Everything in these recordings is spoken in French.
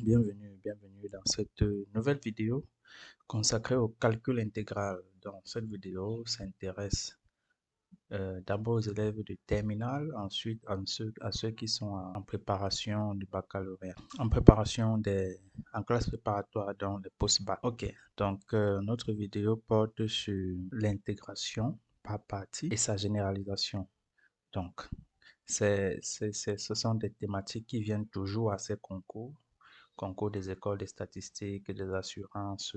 Bienvenue dans cette nouvelle vidéo consacrée au calcul intégral. Dans cette vidéo, s'intéresse d'abord aux élèves de terminale, ensuite à ceux qui sont en préparation du baccalauréat, en classe préparatoire dans le post-bac. Ok, donc notre vidéo porte sur l'intégration par partie et sa généralisation. Donc, ce sont des thématiques qui viennent toujours à ces concours des écoles des statistiques, des assurances,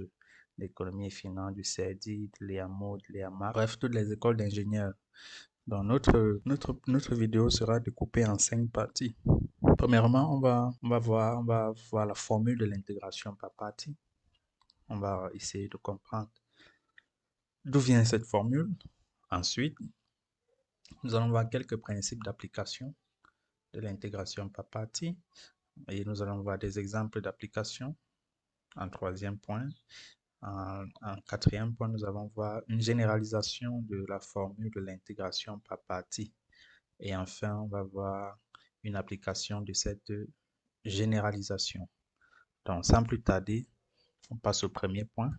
d'économie et finance, du CERDI, de l'EAMO, de l'EAMA, bref, toutes les écoles d'ingénieurs. Donc, notre vidéo sera découpée en 5 parties. Premièrement, on va voir la formule de l'intégration par partie. On va essayer de comprendre d'où vient cette formule. Ensuite, nous allons voir quelques principes d'application de l'intégration par partie. Et nous allons voir des exemples d'application en troisième point. En quatrième point, nous allons voir une généralisation de la formule de l'intégration par partie. Et enfin, on va voir une application de cette généralisation. Donc, sans plus tarder, on passe au premier point.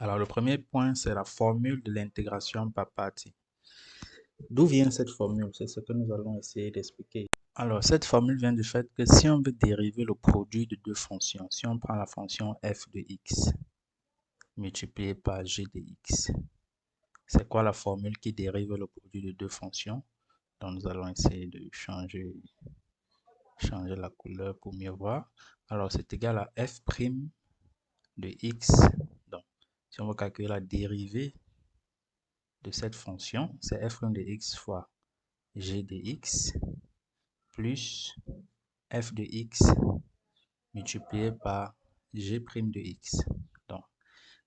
Alors, le premier point, c'est la formule de l'intégration par partie. D'où vient cette formule? C'est ce que nous allons essayer d'expliquer. Alors, cette formule vient du fait que si on veut dériver le produit de deux fonctions, si on prend la fonction f de x multiplié par g de x, c'est quoi la formule qui dérive le produit de deux fonctions? Donc, nous allons essayer de changer la couleur pour mieux voir. Alors, c'est égal à f' de x. Donc, si on veut calculer la dérivée de cette fonction, c'est f' de x fois g de x plus f de x multiplié par g' de x. Donc,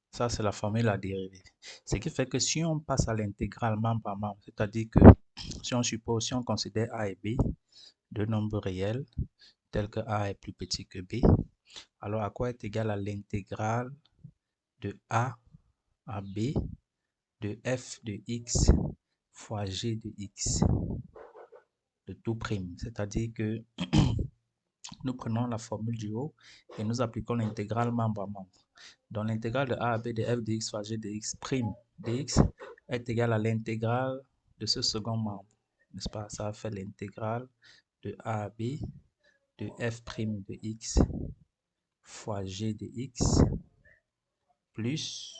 ça, c'est la formule de la dérivée. Ce qui fait que si on passe à l'intégrale membre par membre, c'est-à-dire que si on considère a et b deux nombres réels, tels que a est plus petit que b, alors à quoi est égal à l'intégrale de a à b de f de x fois g de x de tout prime. C'est-à-dire que nous prenons la formule du haut et nous appliquons l'intégrale membre à membre. Donc l'intégrale de a à b de f de x fois g de x prime dx est égale à l'intégrale de ce second membre. N'est-ce pas? Ça fait l'intégrale de a à b de f' de x fois g de x plus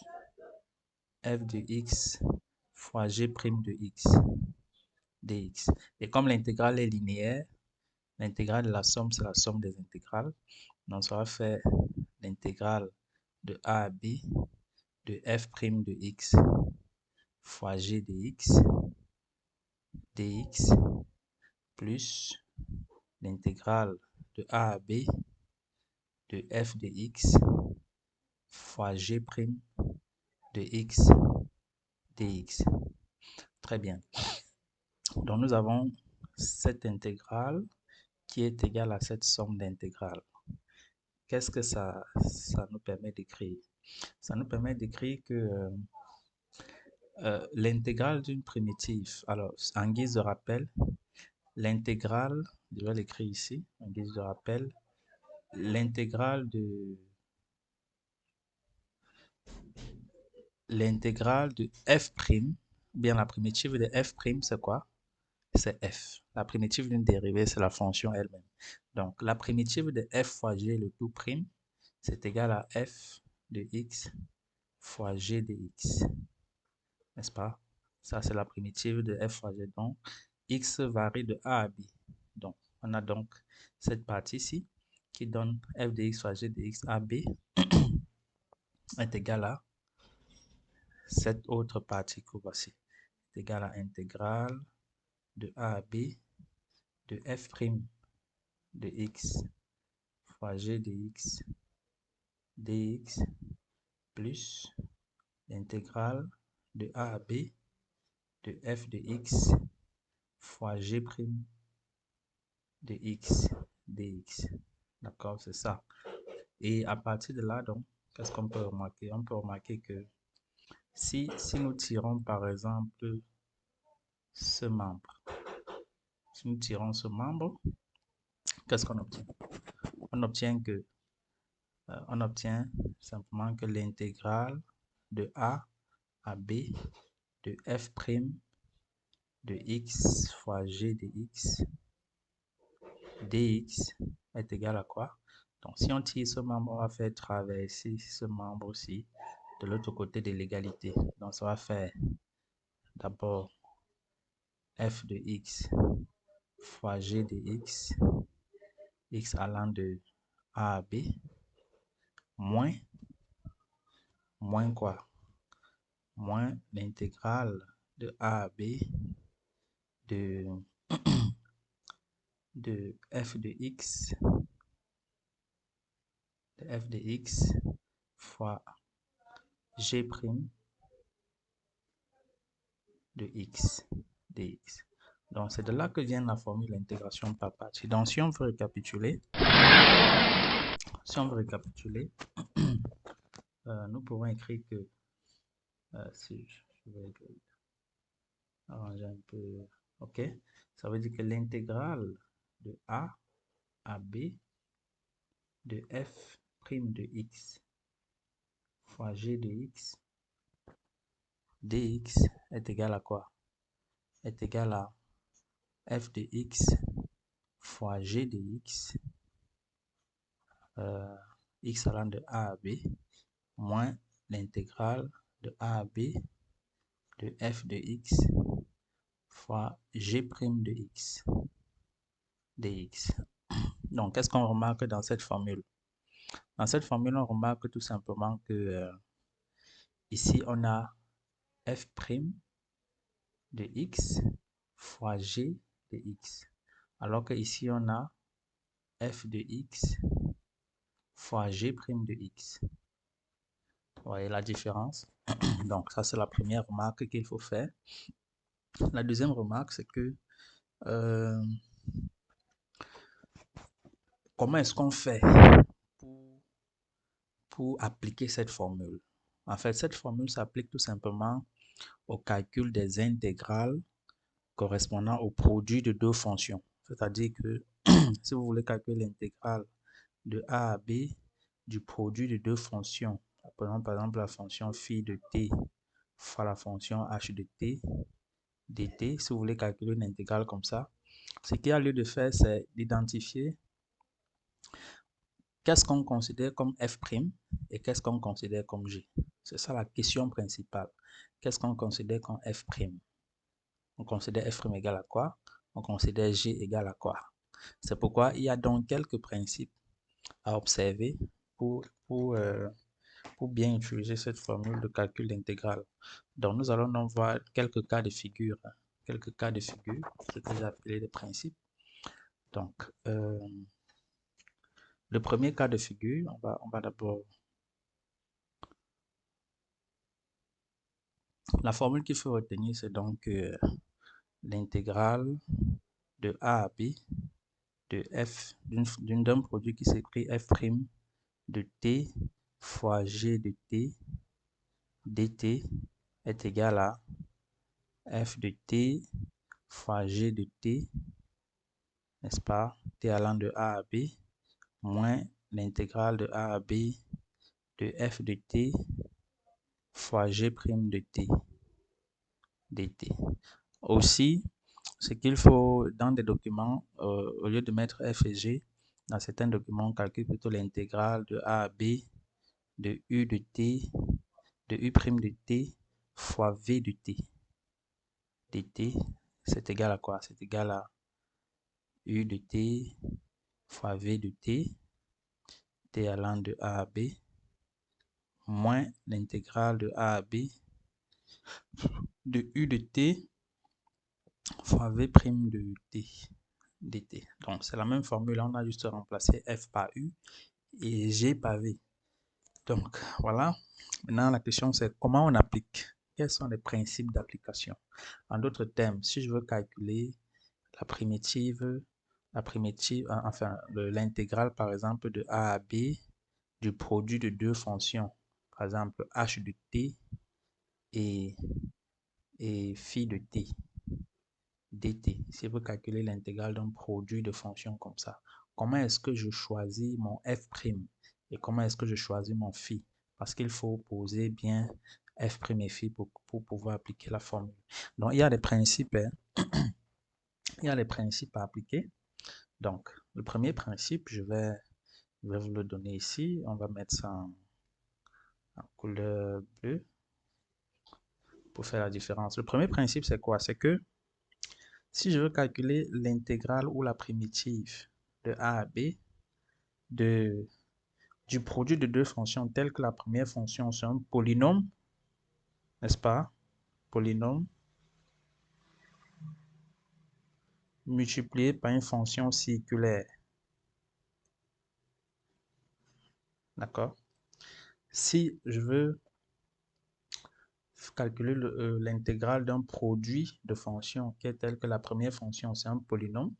f de x fois g' de x dx. Et comme l'intégrale est linéaire, l'intégrale de la somme, c'est la somme des intégrales. Donc, ça va faire l'intégrale de a à b de f' de x fois g de x dx plus l'intégrale de a à b de f de x fois g' de x dx. Très bien. Donc, nous avons cette intégrale qui est égale à cette somme d'intégrales. Qu'est-ce que ça nous permet d'écrire? Ça nous permet d'écrire que l'intégrale d'une primitive, alors en guise de rappel, l'intégrale, je vais l'écrire ici, en guise de rappel, l'intégrale de f', bien la primitive de f', c'est quoi? C'est f. La primitive d'une dérivée, c'est la fonction elle-même. Donc, la primitive de f fois g, le tout prime, c'est égal à f de x fois g de x. N'est-ce pas? Ça, c'est la primitive de f fois g. Donc, x varie de a à b. Donc, on a donc cette partie-ci qui donne f de x fois g de x à b est égale à cette autre partie que voici. Est égale à intégrale de a à b de f' de x fois g de x dx plus l'intégrale de a à b de f de x fois g' de x dx. D'accord, c'est ça. Et à partir de là, donc, qu'est-ce qu'on peut remarquer? On peut remarquer que si nous tirons par exemple ce membre, si nous tirons ce membre, qu'est-ce qu'on obtient? on obtient simplement que l'intégrale de A à B de f' de x fois g de x dx est égal à quoi? Donc, si on tire ce membre, on va faire traverser ce membre aussi de l'autre côté de l'égalité. Donc, ça va faire d'abord f de x fois g de x allant de A à B, moins quoi? Moins l'intégrale de A à B de, de f de x fois g' de x dx. Donc, c'est de là que vient la formule d'intégration par partie. Donc, si on veut récapituler, nous pouvons écrire que, si je vais arranger un peu, ok, ça veut dire que l'intégrale de A à B de f' de x fois g de x dx est égal à quoi? Est égal à f de x fois g de x, x allant de A à B, moins l'intégrale de A à B de f de x fois g' de x dx. Donc, qu'est-ce qu'on remarque dans cette formule? Dans cette formule, on remarque tout simplement que ici, on a f' de x fois g de x, alors que ici, on a f de x fois g' de x. Vous voyez la différence? Donc, ça, c'est la première remarque qu'il faut faire. La deuxième remarque, c'est que comment est-ce qu'on fait pour appliquer cette formule? En fait, cette formule s'applique tout simplement au calcul des intégrales correspondant au produit de deux fonctions. C'est-à-dire que si vous voulez calculer l'intégrale de A à B du produit de deux fonctions, prenons par exemple la fonction phi de t fois la fonction h de t dt, si vous voulez calculer une intégrale comme ça, ce qu'il y a lieu de faire, c'est d'identifier qu'est-ce qu'on considère comme f' et qu'est-ce qu'on considère comme g. C'est ça la question principale. Qu'est-ce qu'on considère comme f'? On considère f' égal à quoi? On considère g égal à quoi? C'est pourquoi il y a donc quelques principes à observer pour bien utiliser cette formule de calcul d'intégrale. Donc, nous allons donc voir quelques cas de figure. Ce que j'ai appelé les principes. Donc, le premier cas de figure, on va d'abord... La formule qu'il faut retenir, c'est donc l'intégrale de A à B de f d'un produit qui s'écrit f' de t fois g de t dt est égal à f de t fois g de t, n'est-ce pas, t allant de A à B, moins l'intégrale de A à B de f de t fois g' de t dt. Aussi, ce qu'il faut dans des documents, au lieu de mettre f et g, dans certains documents, on calcule plutôt l'intégrale de A à B de u de t, de u' de t fois v de t dt, c'est égal à quoi? C'est égal à u de t fois v de t, t allant de A à B, moins l'intégrale de A à B de u de t fois v' de t dt. Donc, c'est la même formule, on a juste remplacé f par u et g par v. Donc, voilà. Maintenant, la question, c'est comment on applique? Quels sont les principes d'application? En d'autres termes, si je veux calculer enfin, l'intégrale, par exemple, de A à B du produit de deux fonctions, par exemple, h de t et phi de t dt. Si vous calculez l'intégrale d'un produit de fonctions comme ça, comment est-ce que je choisis mon f' et comment est-ce que je choisis mon phi. Parce qu'il faut poser bien f' et phi pour pouvoir appliquer la formule. Donc, il y a des principes, hein. Il y a des principes à appliquer. Donc, le premier principe, je vais vous le donner ici. On va mettre ça en couleur bleue pour faire la différence. Le premier principe, c'est quoi? C'est que si je veux calculer l'intégrale ou la primitive de a à b du produit de deux fonctions telles que la première fonction c'est un polynôme, n'est-ce pas? Polynôme multiplié par une fonction circulaire. D'accord? Si je veux calculer l'intégrale d'un produit de fonctions qui est tel que la première fonction c'est un polynôme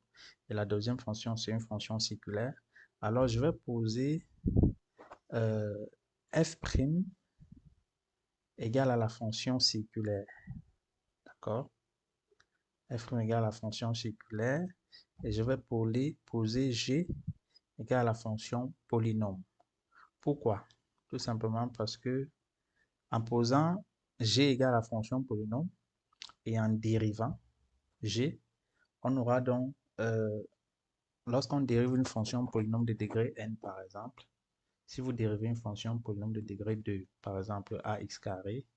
et la deuxième fonction c'est une fonction circulaire, alors je vais poser f' égale à la fonction circulaire. D'accord? F' égale à la fonction circulaire et je vais poser g égale à la fonction polynôme. Pourquoi? Tout simplement parce que en posant g égale à la fonction polynôme et en dérivant g, on aura donc, lorsqu'on dérive une fonction polynôme de degré n par exemple, si vous dérivez une fonction polynôme de degré 2, par exemple ax carré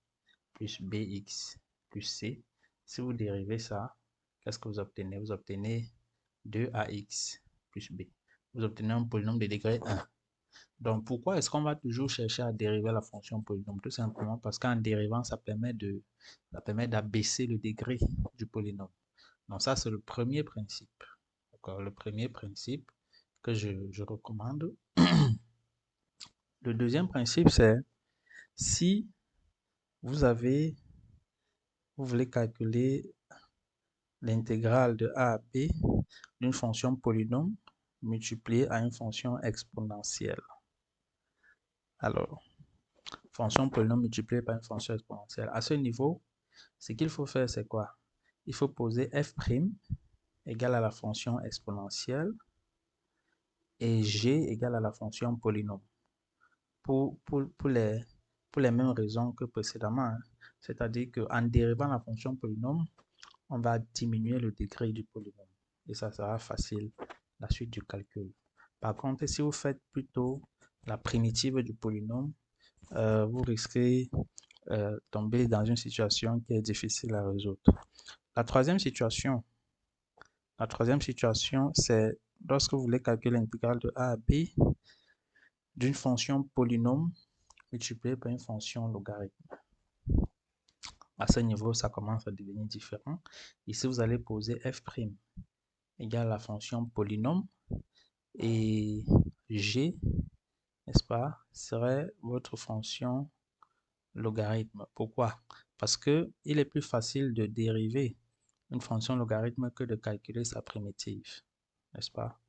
plus bx plus c, si vous dérivez ça, qu'est-ce que vous obtenez? Vous obtenez 2ax plus b. Vous obtenez un polynôme de degré 1. Donc, pourquoi est-ce qu'on va toujours chercher à dériver la fonction polynôme? Tout simplement parce qu'en dérivant, ça permet d'abaisser le degré du polynôme. Donc, ça, c'est le premier principe. D'accord? Le premier principe que je recommande. Le deuxième principe, c'est si vous voulez calculer l'intégrale de a à b d'une fonction polynôme multipliée à une fonction exponentielle. Alors, fonction polynôme multipliée par une fonction exponentielle. À ce niveau, ce qu'il faut faire, c'est quoi? Il faut poser f' égale à la fonction exponentielle et g égale à la fonction polynôme. Pour les mêmes raisons que précédemment, hein. C'est-à-dire qu'en dérivant la fonction polynôme, on va diminuer le degré du polynôme. Et ça sera facile la suite du calcul. Par contre, si vous faites plutôt la primitive du polynôme, vous risquez tomber dans une situation qui est difficile à résoudre. La troisième situation, c'est lorsque vous voulez calculer l'intégrale de a à b d'une fonction polynôme multipliée par une fonction logarithme. À ce niveau, ça commence à devenir différent. Ici, vous allez poser f' égale à la fonction polynôme et g, n'est-ce pas, serait votre fonction logarithme. Pourquoi? Parce que il est plus facile de dériver une fonction logarithme que de calculer sa primitive, n'est-ce pas?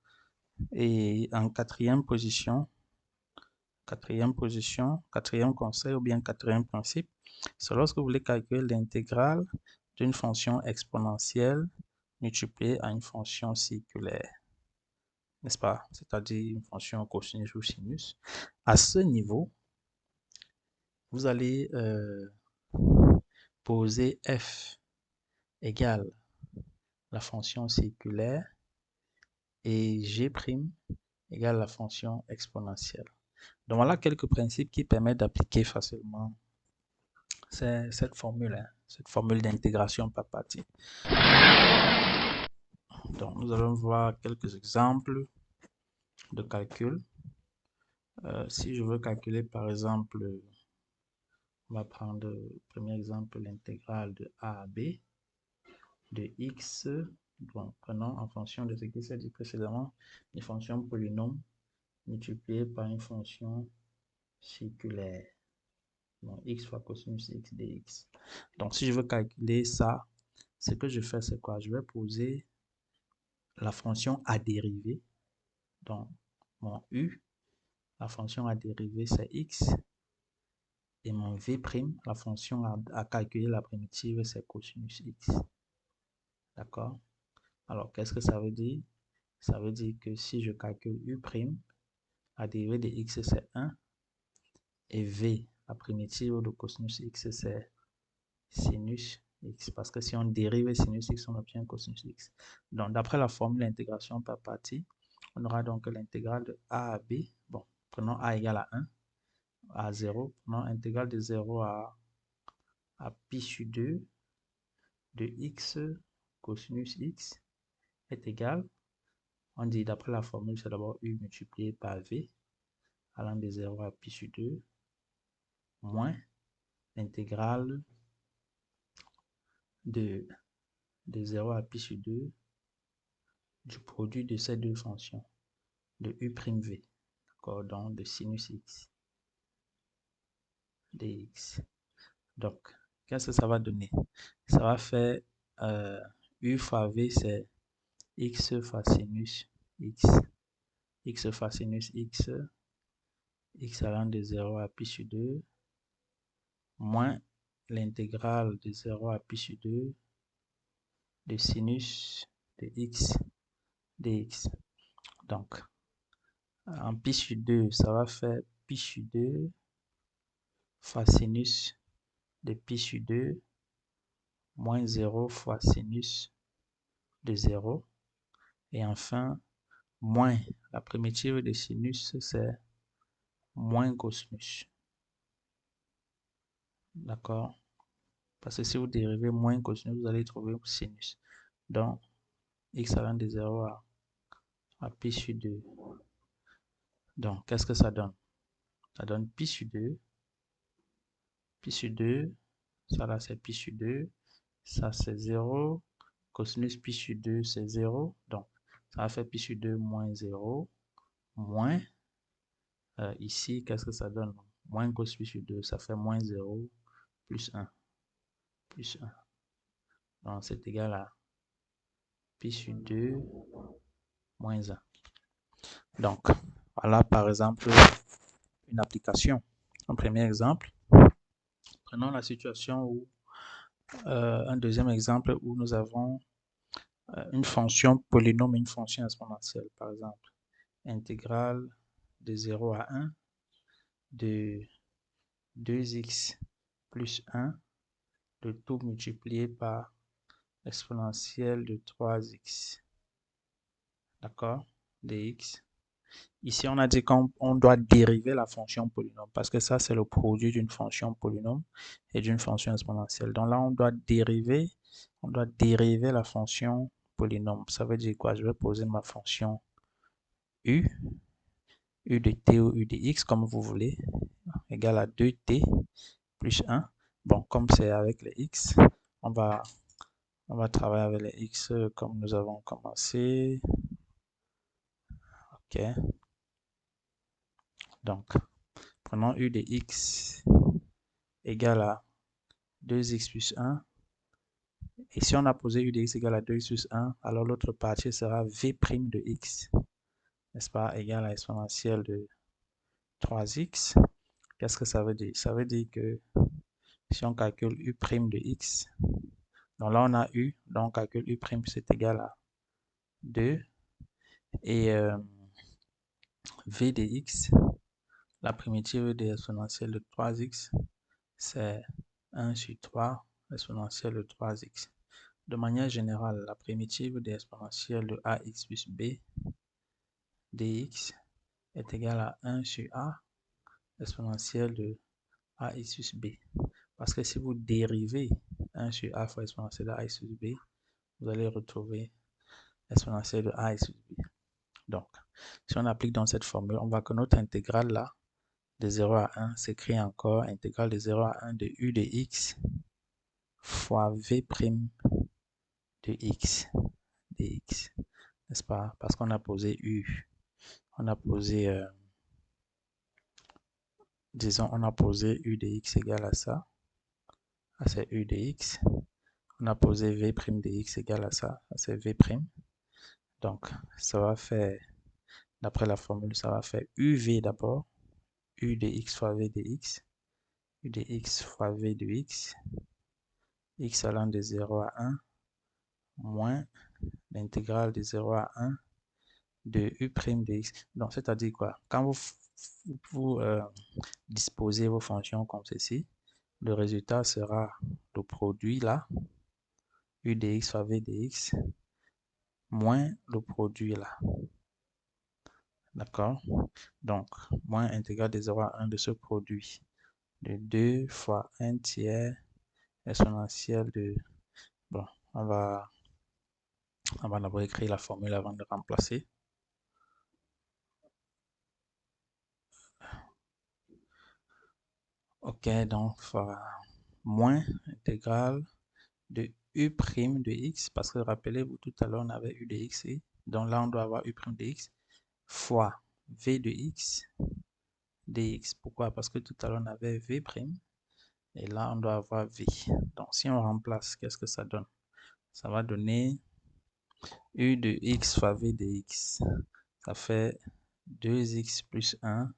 Et en quatrième conseil ou bien quatrième principe, c'est lorsque vous voulez calculer l'intégrale d'une fonction exponentielle multipliée à une fonction circulaire, n'est-ce pas? C'est-à-dire une fonction cosinus ou sinus. À ce niveau, vous allez poser f égale la fonction circulaire et g' égale la fonction exponentielle. Donc voilà quelques principes qui permettent d'appliquer facilement cette formule d'intégration par partie. Donc nous allons voir quelques exemples de calcul. Si je veux calculer par exemple, on va prendre le premier exemple, l'intégrale de a à b de x, bon, prenons en fonction de ce qui s'est dit précédemment, une fonction polynôme multipliée par une fonction circulaire. Donc, x fois cosinus x dx. Donc, si je veux calculer ça, ce que je fais, c'est quoi? Je vais poser la fonction à dériver. Donc, mon u, la fonction à dériver, c'est x. Et mon v', la fonction à calculer la primitive, c'est cosinus x. D'accord? Alors, qu'est-ce que ça veut dire? Ça veut dire que si je calcule U', la dérivée de x c'est 1 et V, la primitive de cosinus x c'est sinus x. Parce que si on dérive sinus x, on obtient cosinus x. Donc d'après la formule d'intégration par partie, on aura donc l'intégrale de a à b. Bon, prenons a égale à 1, à 0. Prenons l'intégrale de 0 à pi sur 2 de x cosinus x est égal, on dit d'après la formule, c'est d'abord u multiplié par v allant de 0 à pi sur 2 moins l'intégrale de 0 à pi sur 2 du produit de ces deux fonctions de u'v, d'accord, donc de sinus x dx. Donc, qu'est-ce que ça va donner? Ça va faire u fois v, c'est x fois sinus x, x fois sinus x, x allant de 0 à pi sur 2, moins l'intégrale de 0 à pi sur 2 de sinus de x dx. Donc, en pi sur 2, ça va faire pi sur 2 fois sinus de pi sur 2 moins 0 fois sinus de 0. Et enfin, moins la primitive de sinus, c'est moins cosinus. D'accord? Parce que si vous dérivez moins cosinus, vous allez trouver sinus. Donc, x allant de 0 à pi sur 2. Donc, qu'est-ce que ça donne? Ça donne pi sur 2. Pi sur 2, ça là c'est pi sur 2. Ça c'est 0. Cosinus pi sur 2 c'est 0. Donc, ça va faire pi sur 2 moins 0. Moins, ici, qu'est-ce que ça donne? Moins cos pi sur 2, ça fait moins 0 plus 1. Plus 1. Donc, c'est égal à pi sur 2 moins 1. Donc, voilà par exemple une application. Un premier exemple. Prenons la situation où, un deuxième exemple où nous avons une fonction polynôme et une fonction exponentielle. Par exemple, intégrale de 0 à 1 de 2x plus 1, le tout multiplié par l'exponentielle de 3x. D'accord? Dx. Ici, on a dit qu'on doit dériver la fonction polynôme parce que ça, c'est le produit d'une fonction polynôme et d'une fonction exponentielle. Donc là, on doit dériver la fonction polynôme. Ça veut dire quoi? Je vais poser ma fonction u de t ou u de x, comme vous voulez, égale à 2t plus 1. Bon, comme c'est avec les x, on va travailler avec les x comme nous avons commencé. OK. Donc, prenons u de x égale à 2x plus 1. Et si on a posé u de x égale à 2x plus 1, alors l'autre partie sera v' de x, n'est-ce pas, égale à exponentielle de 3x. Qu'est-ce que ça veut dire? Ça veut dire que si on calcule u' de x, donc là on a u, donc on calcule u' c'est égal à 2. Et v de x, la primitive de l'exponentielle de 3x, c'est 1 sur 3 exponentielle de 3x. De manière générale, la primitive de l'exponentielle de ax plus b dx est égale à 1 sur a exponentielle de ax plus b. Parce que si vous dérivez 1 sur a fois exponentielle de ax plus b, vous allez retrouver l'exponentielle de ax plus b. Donc, si on applique dans cette formule, on voit que notre intégrale là, de 0 à 1, s'écrit encore intégrale de 0 à 1 de u de x fois v' de x dx, n'est-ce pas? Parce qu'on a posé u, on a posé, disons, on a posé u de x égale à ça, c'est u de x. On a posé v' de x égale à ça, c'est v'. Donc, ça va faire, d'après la formule, ça va faire uv d'abord, u de x fois v de x, u de x fois v de x allant de 0 à 1, moins l'intégrale de 0 à 1 de U' de x. Donc, c'est-à-dire quoi? Quand vous disposez vos fonctions comme ceci, le résultat sera le produit là, U de x fois V de x, moins le produit là. D'accord? Donc, moins intégrale de 0 à 1 de ce produit de 2 fois 1 tiers exponentielle de... Bon, on va d'abord écrire la formule avant de remplacer. Ok, donc moins intégrale de U' de x, parce que rappelez-vous, tout à l'heure on avait U de x, donc là on doit avoir U' de x, fois V de x dx. Pourquoi? Parce que tout à l'heure on avait V', et là on doit avoir V. Donc si on remplace, qu'est-ce que ça donne? Ça va donner U de x fois V de x. Ça fait 2x plus 1,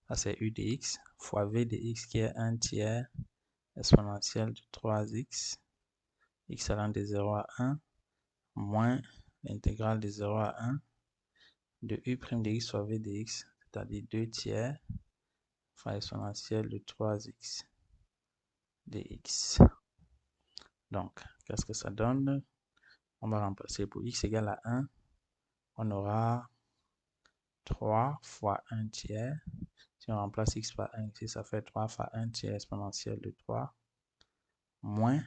ça c'est U de x, fois V de x qui est 1 tiers exponentielle de 3x, x allant de 0 à 1, moins l'intégrale de 0 à 1 de U' de x fois V de x, c'est-à-dire 2 tiers fois exponentielle de 3x dx. Donc, qu'est-ce que ça donne? On va remplacer pour x égale à 1. On aura 3 fois 1 tiers. Si on remplace x par 1 ici, ça fait 3 fois 1 tiers exponentielle de 3. Moins,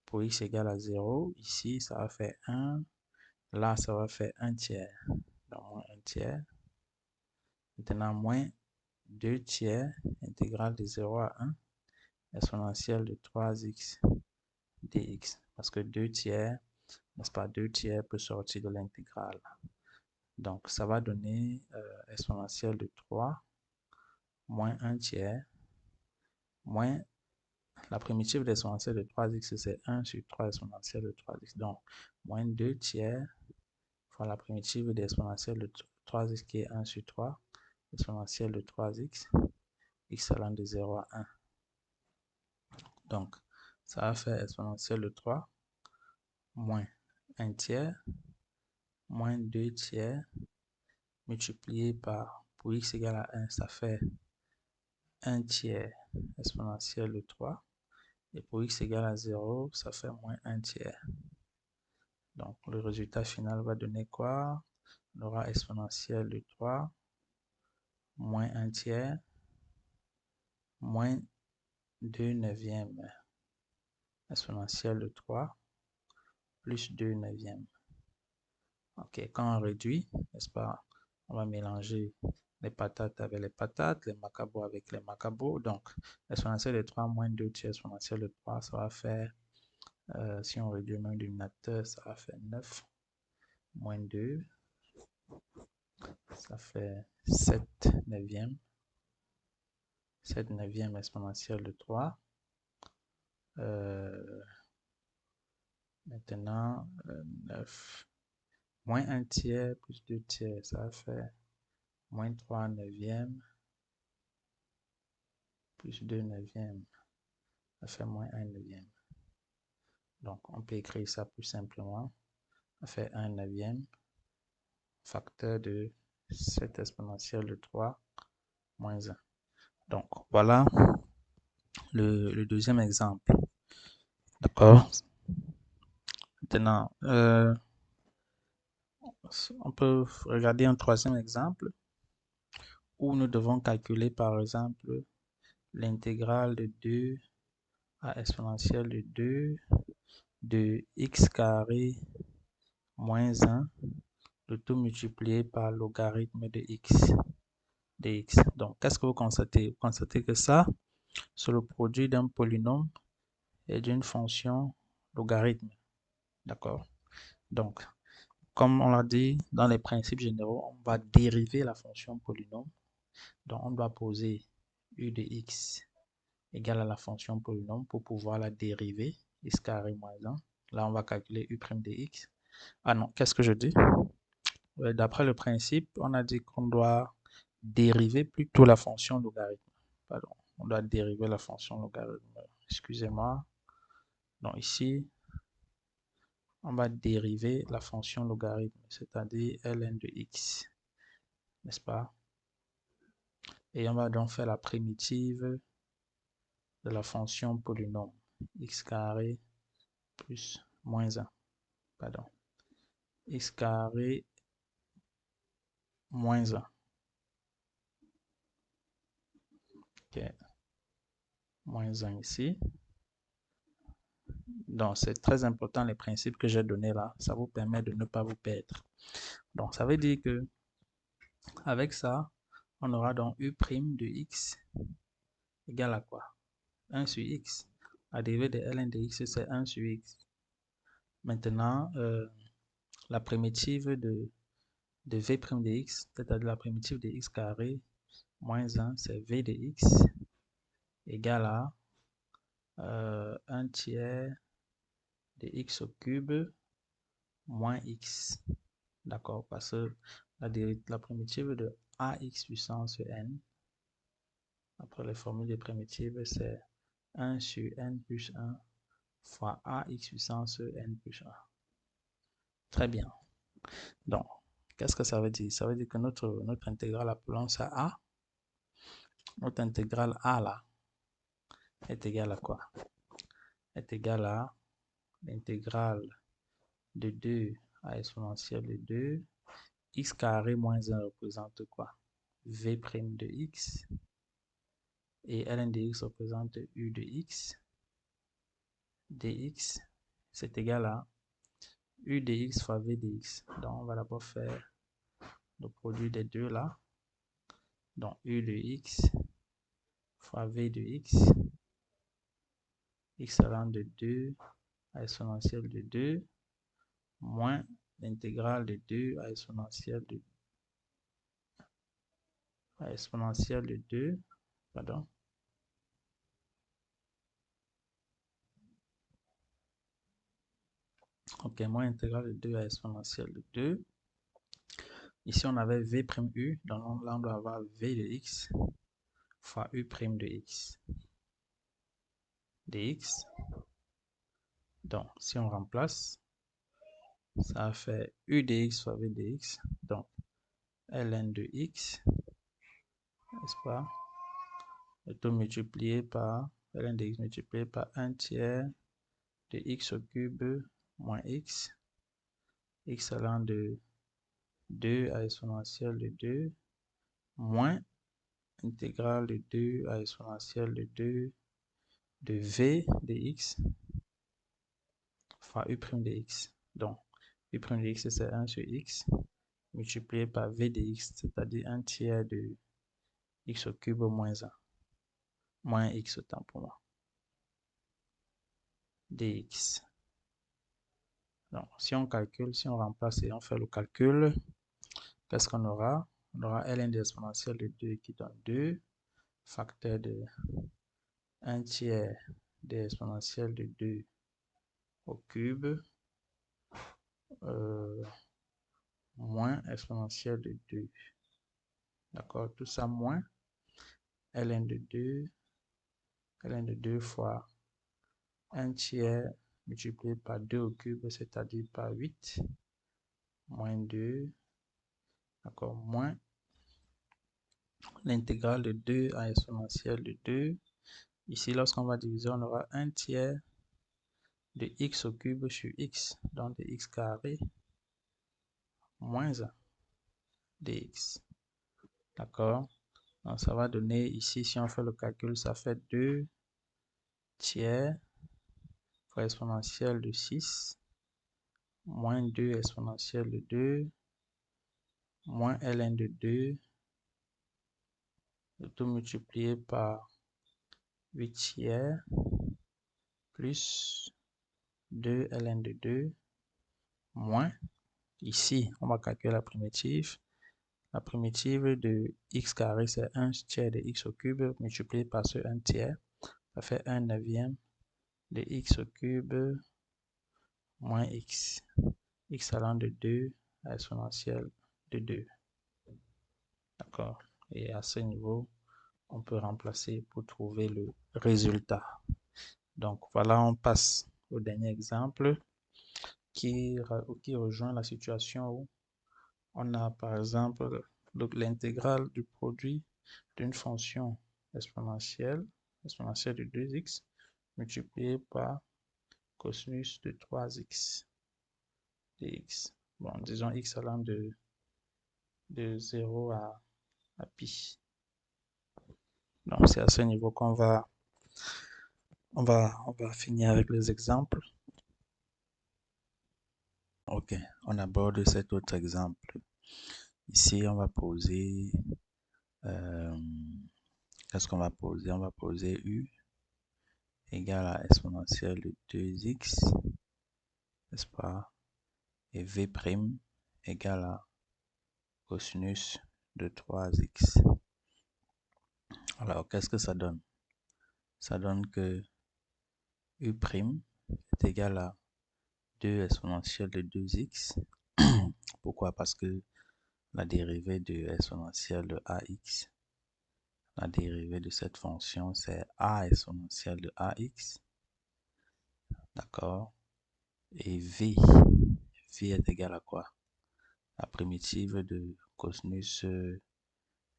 pour x égale à 0, ici, ça va faire 1. Là, ça va faire 1 tiers. Donc, moins 1 tiers. Maintenant, moins 2 tiers, intégrale de 0 à 1, exponentielle de 3x dx. Parce que 2 tiers, n'est-ce pas, 2 tiers peut sortir de l'intégrale. Donc, ça va donner exponentielle de 3 moins 1 tiers moins la primitive de l'exponentielle de 3x, c'est 1 sur 3 exponentielle de 3x. Donc, moins 2 tiers fois la primitive de l'exponentielle de 3x qui est 1 sur 3 exponentielle de 3x, x allant de 0 à 1. Donc, ça va faire exponentielle de 3 moins 1 tiers moins 2 tiers multiplié par, pour x égale à 1, ça fait 1 tiers exponentielle de 3. Et pour x égale à 0, ça fait moins 1 tiers. Donc, le résultat final va donner quoi? On aura exponentielle de 3 moins 1 tiers moins 2 neuvièmes exponentielle de 3 plus 2 neuvièmes. Ok, quand on réduit, n'est-ce pas, on va mélanger les patates avec les patates, les macabos avec les macabos. Donc, exponentielle de 3 moins 2 tiers exponentielle de 3, ça va faire, si on réduit le même dénominateur, ça va faire 9 moins 2, ça fait 7 neuvièmes. 7 neuvième exponentielle de 3. Maintenant, 9 moins 1 tiers plus 2 tiers, ça va faire moins 3 neuvièmes plus 2 neuvièmes, ça fait moins 1 neuvième. Donc, on peut écrire ça plus simplement. Ça fait 1 neuvième facteur de 7 exponentielle de 3 moins 1. Donc, voilà le deuxième exemple. D'accord? Maintenant, on peut regarder un troisième exemple où nous devons calculer par exemple l'intégrale de 2 à exponentielle de 2 de x carré moins 1, le tout multiplié par logarithme de x dx. Donc, qu'est-ce que vous constatez? Vous constatez que ça, c'est le produit d'un polynôme et d'une fonction logarithme. D'accord? Donc, comme on l'a dit, dans les principes généraux, on va dériver la fonction polynôme. Donc, on doit poser u de x égale à la fonction polynôme pour pouvoir la dériver, x carré moins 1. Là, on va calculer u' de x. Ah non, qu'est-ce que je dis? D'après le principe, on a dit qu'on doit dériver plutôt la fonction logarithme. Pardon, on doit dériver la fonction logarithme. Excusez-moi. Donc ici, on va dériver la fonction logarithme, c'est-à-dire ln de x, n'est-ce pas? Et on va donc faire la primitive de la fonction polynôme x carré plus moins 1, pardon, x carré moins 1, ok, moins 1 ici. Donc, c'est très important les principes que j'ai donnés là, ça vous permet de ne pas vous perdre. Donc, ça veut dire que avec ça, on aura donc u' de x égale à quoi? 1 sur x. La dérivée de ln de x, c'est 1 sur x. Maintenant, la primitive de v' de x, c'est-à-dire la primitive de x carré moins 1, c'est v de x égale à 1 tiers de x au cube moins x. D'accord? Parce que la primitive de ax puissance n, après les formules des primitives, c'est 1 sur n plus 1 fois ax puissance n plus 1. Très bien. Donc, qu'est-ce que ça veut dire? Ça veut dire que notre intégrale, appelons ça a. Notre intégrale a là est égale à quoi? Est égale à l'intégrale de 2 à exponentielle de 2. X carré moins 1 représente quoi? V' de x. Et ln de x représente u de x. Dx, c'est égal à u de x fois v de x. Donc, on va d'abord faire le produit des deux là. Donc, u de x fois v de x. X allant de 2 à exponentielle de 2 moins l'intégrale de 2 à exponentielle de 2, pardon. Ok, moins intégrale de 2 à exponentielle de 2. Ici, on avait v', u, donc là, on doit avoir v de x fois u' de x dx. Donc, si on remplace, ça fait u de x fois v de x, donc ln de x, n'est-ce pas? Et tout multiplié par ln de x multiplié par 1 tiers de x au cube moins x allant de 2 à exponentielle de 2 moins intégrale de 2 à exponentielle de 2 de v de x fois u' de x. Donc, u' de x, c'est 1 sur x multiplié par v de x, c'est-à-dire 1 tiers de x au cube moins 1. Moins x autant pour moi. Dx. Donc, si on calcule, si on remplace et on fait le calcul, qu'est-ce qu'on aura? On aura ln de exponentielle de 2 qui donne 2, facteur de 1 tiers de exponentielle de 2 au cube, moins exponentielle de 2. D'accord? Tout ça moins ln de 2 fois 1 tiers multiplié par 2 au cube, c'est-à-dire par 8, moins 2, d'accord, moins l'intégrale de 2 à exponentielle de 2. Ici, lorsqu'on va diviser, on aura 1 tiers de x au cube sur x, donc de x carré moins 1 dx. D'accord? Donc, ça va donner ici, si on fait le calcul, ça fait 2 tiers fois exponentielle de 6 moins 2 exponentielle de 2 moins ln de 2, le tout multiplié par 8 tiers plus 2 ln de 2 moins, ici, on va calculer la primitive. La primitive de x carré, c'est 1 tiers de x au cube multiplié par ce 1 tiers. Ça fait 1 neuvième de x au cube moins x. X allant de 2 à exponentielle de 2. D'accord? Et à ce niveau, on peut remplacer pour trouver le résultat. Donc voilà, on passe au dernier exemple qui rejoint la situation où on a par exemple l'intégrale du produit d'une fonction exponentielle de 2x multiplié par cosinus de 3x dx. Bon, disons x allant de 0 à pi. Donc, c'est à ce niveau qu'on on va finir avec les exemples. Ok, on aborde cet autre exemple. Ici, on va poser, qu'est-ce qu'on va poser? On va poser u égale à exponentielle de 2x, n'est-ce pas? Et v' égale à cosinus de 3x. Alors, qu'est-ce que ça donne? Ça donne que u' est égal à 2 exponentielle de 2x. Pourquoi? Parce que la dérivée de exponentielle de ax, la dérivée de cette fonction, c'est a exponentielle de ax. D'accord? Et v est égal à quoi? La primitive de cosinus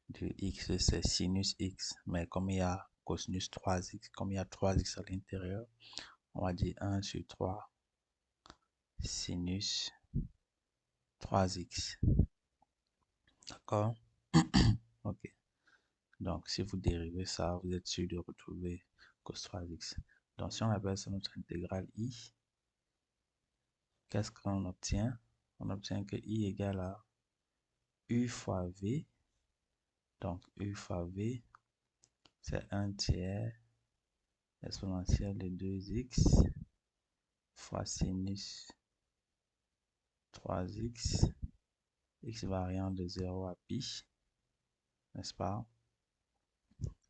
de x, c'est sinus x. Mais comme il y a cosinus 3x, comme il y a 3x à l'intérieur, on va dire 1 sur 3 sinus 3x. D'accord? Ok. Donc, si vous dérivez ça, vous êtes sûr de retrouver cos 3x. Donc, si on appelle ça notre intégrale i, qu'est-ce qu'on obtient? On obtient que i égale à u fois v. Donc, u fois v, c'est 1 tiers exponentielle de 2x fois sinus 3x, x variant de 0 à pi, n'est-ce pas?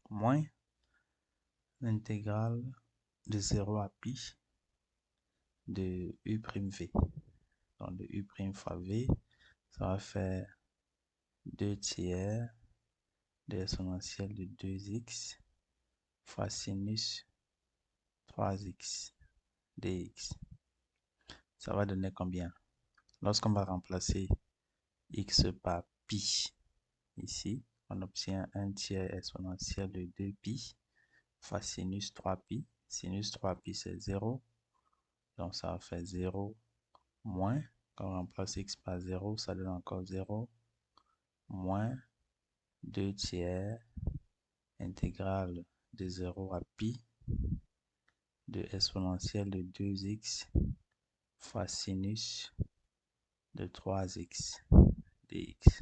Moins l'intégrale de 0 à pi de u'v. Donc, de u' fois v, ça va faire 2 tiers de l'exponentielle de 2x fois sinus 3x dx. Ça va donner combien? Lorsqu'on va remplacer x par pi ici, on obtient 1 tiers exponentielle de 2pi fois sinus 3pi. Sinus 3pi, c'est 0. Donc, ça va faire 0 moins. Quand on remplace x par 0, ça donne encore 0 moins 2 tiers intégrale de 0 à pi de exponentielle de 2x fois sinus de 3x dx.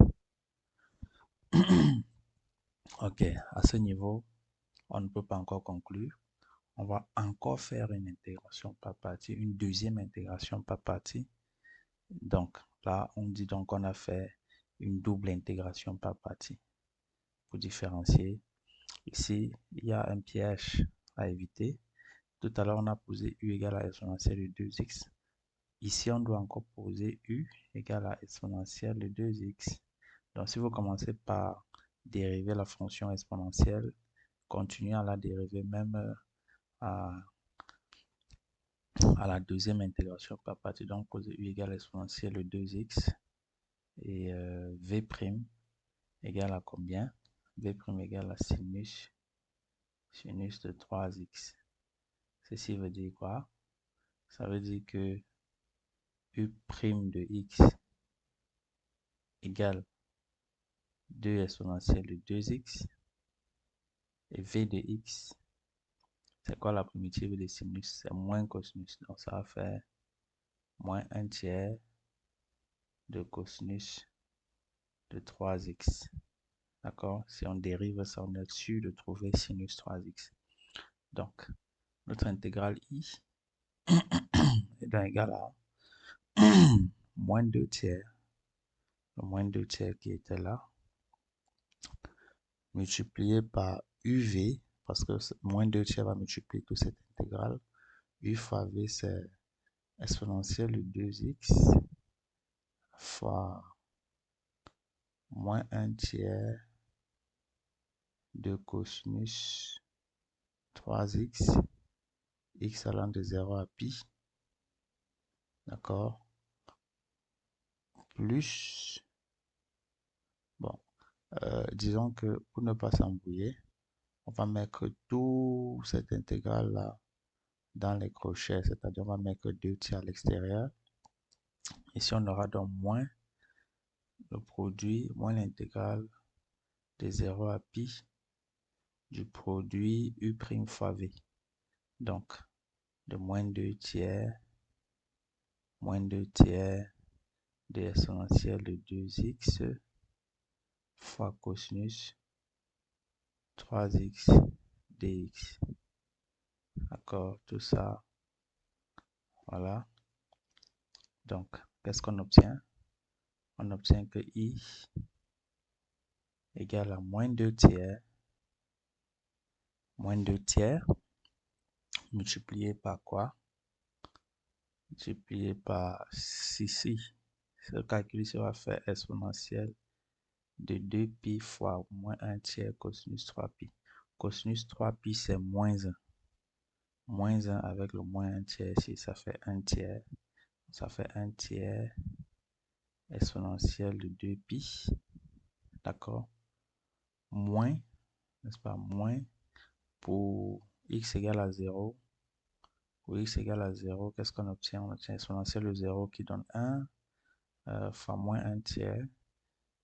Ok, à ce niveau, on ne peut pas encore conclure. On va encore faire une intégration par partie, une deuxième intégration par partie. Donc, là, on dit donc qu'on a fait une double intégration par partie. Pour différencier, ici, il y a un piège à éviter. Tout à l'heure, on a posé u égale à exponentielle de 2x. Ici, on doit encore poser u égale à exponentielle de 2x. Donc, si vous commencez par dériver la fonction exponentielle, continuez à la dériver même à la deuxième intégration par partie. Donc, poser u égale à exponentielle de 2x et v' égale à combien? V' égale à sinus de 3x. Ceci veut dire quoi? Ça veut dire que u' de x égale 2 exponentielle de 2x et v de x, c'est quoi la primitive de sinus? C'est moins cosinus. Donc, ça va faire moins 1 tiers de cosinus de 3x. D'accord? Si on dérive ça, on est sûr de trouver sinus 3x. Donc, notre intégrale i est donc égale à moins 2 tiers. Le moins 2 tiers qui était là, multiplié par uv, parce que moins 2 tiers va multiplier toute cette intégrale. U fois v, c'est exponentielle de 2x fois moins 1 tiers de cosinus 3x, x allant de 0 à pi, d'accord, plus, bon, disons que pour ne pas s'embrouiller, on va mettre tout cette intégrale-là dans les crochets, c'est-à-dire on va mettre 2 tiers à l'extérieur. Ici, on aura donc moins le produit, moins l'intégrale de 0 à pi du produit U' fois V. Donc, de moins 2 tiers de exponentielle de 2x fois cosinus 3x dx. D'accord, tout ça, voilà. Donc, qu'est-ce qu'on obtient? On obtient que I égale à moins 2 tiers multiplié par quoi? Multiplié par ici. Ce calcul ici va faire exponentielle de 2pi fois moins 1 tiers cosinus 3pi. Cosinus 3pi, c'est moins 1. Moins 1 avec le moins 1 tiers ici, ça fait 1 tiers. Ça fait 1 tiers exponentielle de 2pi. D'accord? Moins, n'est-ce pas? Moins pour x égale à 0. Pour x égale à 0, qu'est-ce qu'on obtient? On obtient exponentielle de 0 qui donne 1 fois moins 1 tiers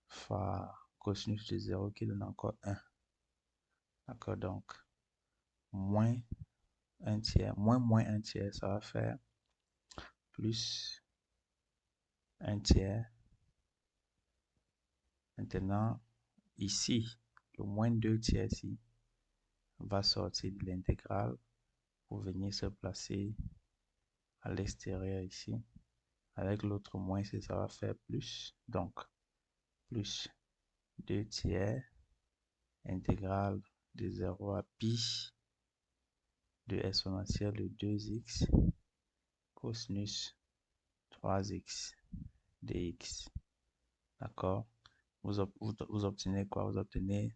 fois cosinus de 0 qui donne encore 1. D'accord? Donc, moins 1 tiers, moins 1 tiers, ça va faire plus 1 tiers. Maintenant, ici, le moins 2 tiers ici va sortir de l'intégrale pour venir se placer à l'extérieur ici. Avec l'autre moins, ça va faire plus. Donc, plus 2 tiers intégrale de 0 à pi de exponentielle de 2x cosinus 3x dx. D'accord? Vous obtenez quoi? Vous obtenez,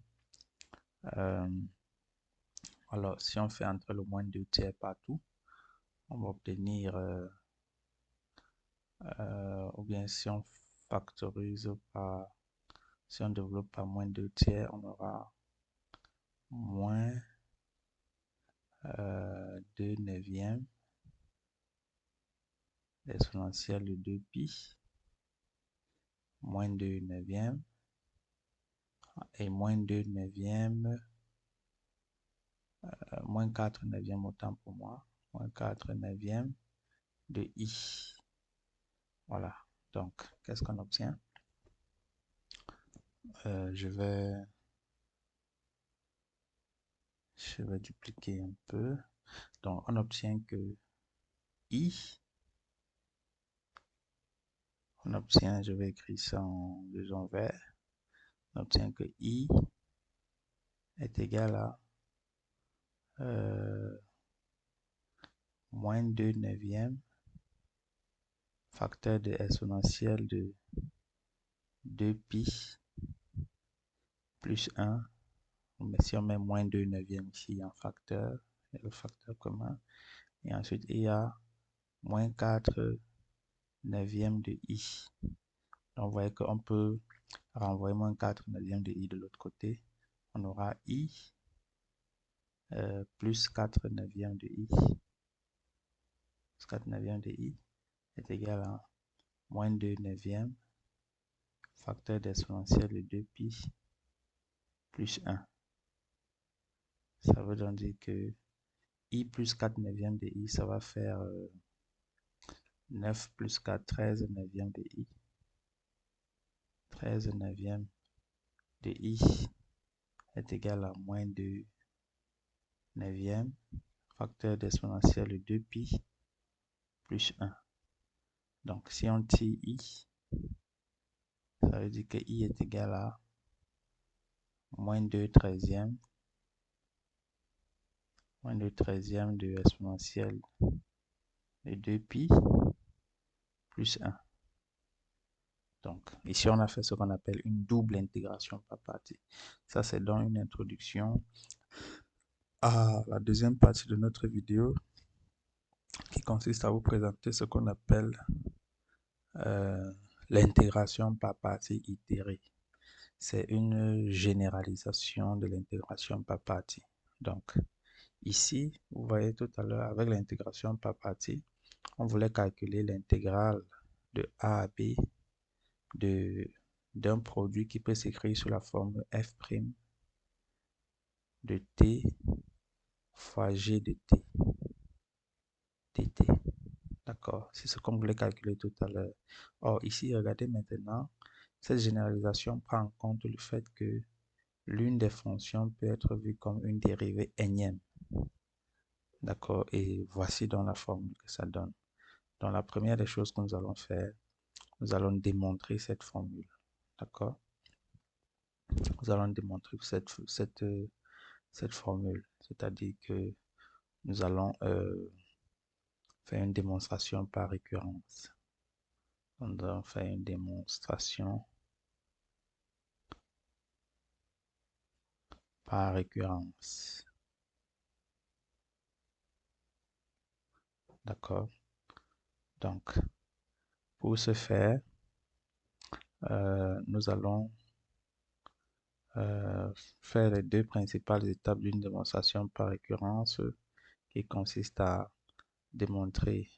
alors si on fait entrer le moins 2 tiers partout, on va obtenir, ou bien si on factorise par, si on développe par moins 2 tiers, on aura moins 2 neuvièmes exponentielle de 2pi, moins 2 neuvièmes et moins 2 neuvièmes, moins 4 neuvièmes autant pour moi, moins 4 neuvièmes de i. Voilà, donc qu'est-ce qu'on obtient? Je vais dupliquer un peu. Donc on obtient que i, je vais écrire ça en jaune vert, on obtient que i est égal à moins 2 neuvièmes facteur de exponentielle de 2pi plus 1. Mais si on met moins 2 neuvièmes ici en facteur, le facteur commun, et ensuite il y a moins 4 neuvièmes de i. Donc vous voyez qu'on peut renvoyer moins 4 neuvièmes de i de l'autre côté. On aura i plus 4 neuvièmes de i. Plus 4 neuvièmes de i est égal à moins 2 neuvièmes facteur d'exponentielle de 2pi plus 1. Ça veut donc dire que i plus 4 neuvièmes de i, ça va faire 9 plus 4, 13 neuvièmes de i. 13 neuvièmes de i est égal à moins 2 neuvièmes facteur d'exponentielle de 2pi plus 1. Donc, si on tire i, ça veut dire que i est égal à moins 2 treizièmes, de exponentielle de 2pi plus 1. Donc, ici, on a fait ce qu'on appelle une double intégration par partie. Ça, c'est donc une introduction à la deuxième partie de notre vidéo qui consiste à vous présenter ce qu'on appelle l'intégration par partie itérée. C'est une généralisation de l'intégration par partie. Donc, ici, vous voyez tout à l'heure, avec l'intégration par partie, on voulait calculer l'intégrale de A à B d'un produit qui peut s'écrire sous la forme f' de t fois g de t dt. D'accord, c'est ce qu'on voulait calculer tout à l'heure. Or, ici, regardez maintenant, cette généralisation prend en compte le fait que l'une des fonctions peut être vue comme une dérivée énième. D'accord, et voici dans la formule que ça donne. Dans la première des choses que nous allons faire, nous allons démontrer cette formule. D'accord, nous allons démontrer cette formule, c'est-à-dire que nous allons faire une démonstration par récurrence. On va faire une démonstration par récurrence. D'accord. Donc, pour ce faire, nous allons faire les deux principales étapes d'une démonstration par récurrence qui consiste à démontrer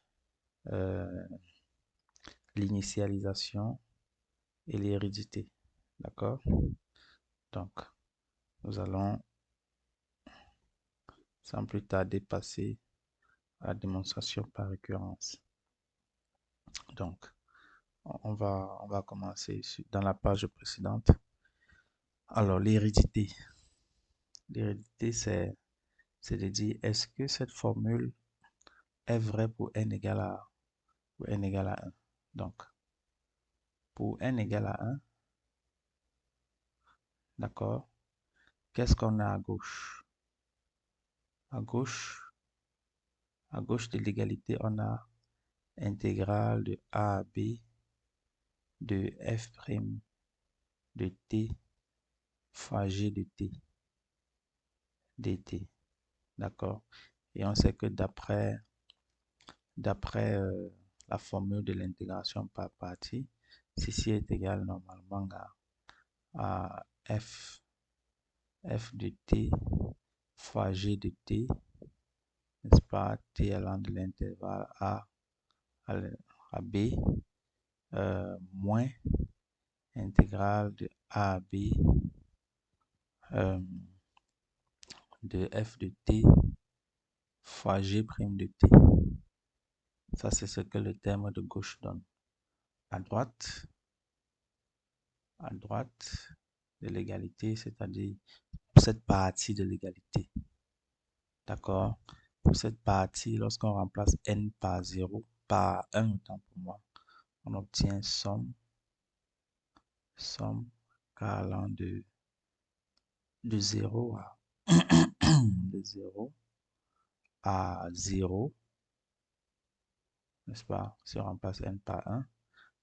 l'initialisation et l'hérédité. D'accord? Donc, nous allons sans plus tarder passer à la démonstration par récurrence. Donc, on va commencer dans la page précédente. Alors, l'hérédité. L'hérédité, c'est de dire, est-ce que cette formule est vraie pour n égale à, pour n égale à 1? Donc, pour n égale à 1, d'accord, qu'est-ce qu'on a à gauche? À gauche de l'égalité, on a intégrale de a à b de f' de t fois g de t dt. D'accord? Et on sait que d'après la formule de l'intégration par partie, ceci est égal normalement à f de t fois g de t, n'est-ce pas, t allant de l'intervalle a à b, moins intégrale de a à b de f de t fois g' de t. Ça, c'est ce que le terme de gauche donne. À droite de l'égalité, c'est-à-dire cette partie de l'égalité. D'accord? Pour cette partie, lorsqu'on remplace n par 0, par 1 autant pour moi, on obtient somme allant de 0 à de 0 à 0, n'est-ce pas? Si on remplace n par 1,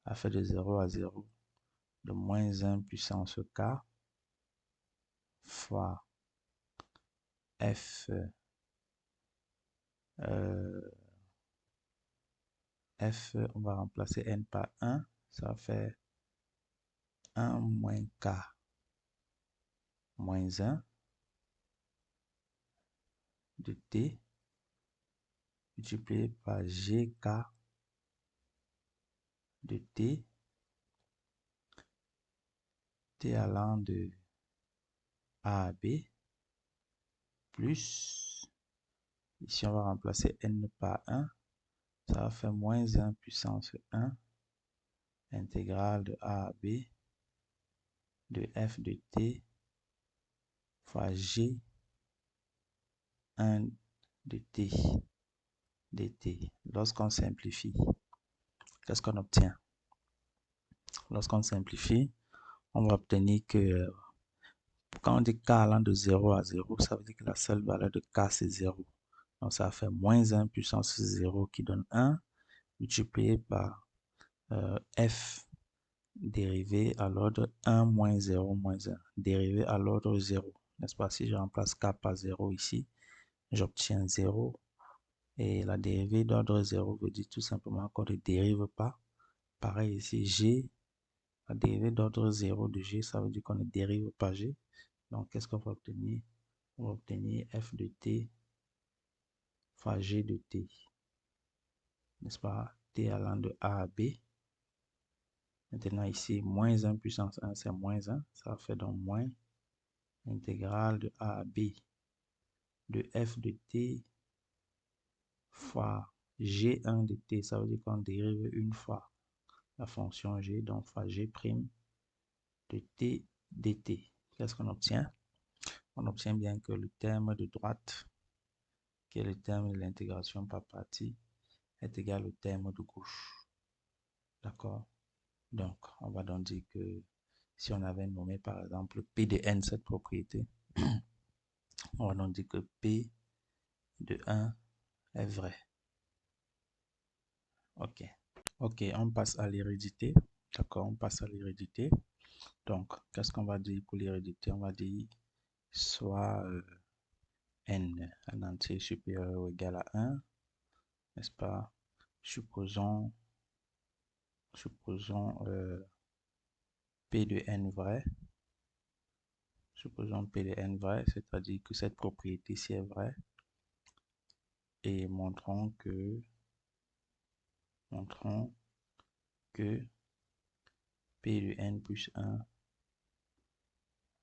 ça fait de 0 à 0, de moins 1 puissance k fois f, on va remplacer n par 1, ça fait 1 moins k moins 1 de t multiplié par gk de t allant de a à b plus, ici on va remplacer n par 1, ça va faire moins 1 puissance 1 intégrale de a à b de f de t fois g 1 de t dt. Lorsqu'on simplifie, qu'est-ce qu'on obtient? Lorsqu'on simplifie, on va obtenir que quand on dit k allant de 0 à 0, ça veut dire que la seule valeur de k c'est 0. Donc ça fait moins 1 puissance 0 qui donne 1 multiplié par f dérivé à l'ordre 1 moins 0 moins 1, dérivé à l'ordre 0. N'est-ce pas? Si je remplace k par 0 ici, j'obtiens 0 Et la dérivée d'ordre 0 veut dire tout simplement qu'on ne dérive pas. Pareil ici, G, la dérivée d'ordre 0 de G, ça veut dire qu'on ne dérive pas G. Donc, qu'est-ce qu'on va obtenir? On va obtenir f de t fois g de t, n'est-ce pas? T allant de A à B. Maintenant, ici, moins 1 puissance 1, c'est moins 1. Ça fait donc moins intégrale de A à B de f de t fois g1 de t. Ça veut dire qu'on dérive une fois la fonction g, donc fois g' de t dt. Qu'est-ce qu'on obtient? On obtient bien que le terme de droite, qui est le terme de l'intégration par partie, est égal au terme de gauche. D'accord? Donc, on va donc dire que si on avait nommé par exemple P de n cette propriété, on va donc dire que P de 1 est vrai. Ok. Ok, on passe à l'hérédité. D'accord, on passe à l'hérédité. Donc, qu'est-ce qu'on va dire pour l'hérédité? On va dire soit n un entier supérieur ou égal à 1, n'est-ce pas? Supposons P de n vrai. Supposons P de n vrai, c'est-à-dire que cette propriété-ci est vraie. Et montrons que P de n plus 1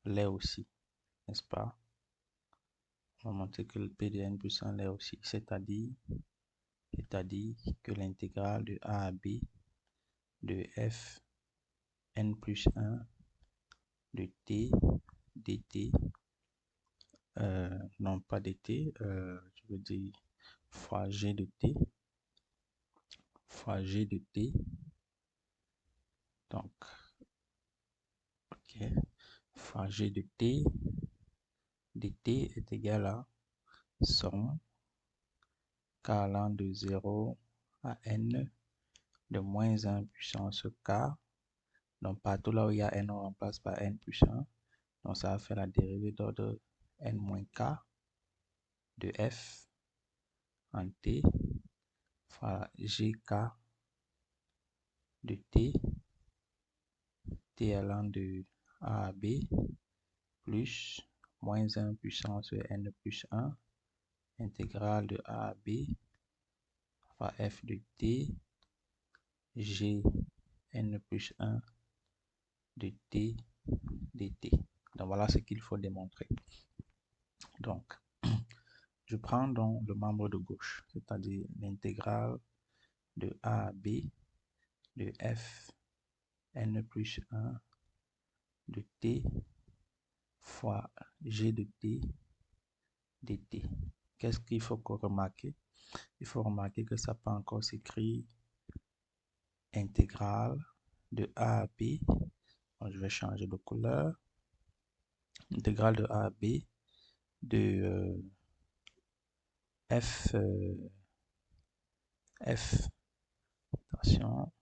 l'est aussi, n'est-ce pas? On va montrer que le P de n plus 1 l'est aussi, c'est-à-dire que l'intégrale de A à B de f n plus 1 de t dt, non pas dt, je veux dire fois g de t, donc, ok, fois g de t dt est égal à somme k allant de 0 à n de moins 1 puissance k. Donc, partout là où il y a n, on remplace par n plus 1. Donc, ça va faire la dérivée d'ordre n moins k de f en t fois gk de t allant de a à b, plus moins 1 puissance n plus 1 intégrale de a à b fois f de t g n plus 1 de t dt. Donc voilà ce qu'il faut démontrer. Donc, je prends donc le membre de gauche, c'est-à-dire l'intégrale de a à b de f n plus 1 de t fois g de t dt. Qu'est-ce qu'il faut remarquer? Il faut remarquer que ça peut encore s'écrire intégrale de a à b. Donc, je vais changer de couleur. Intégrale de a à b de f, attention,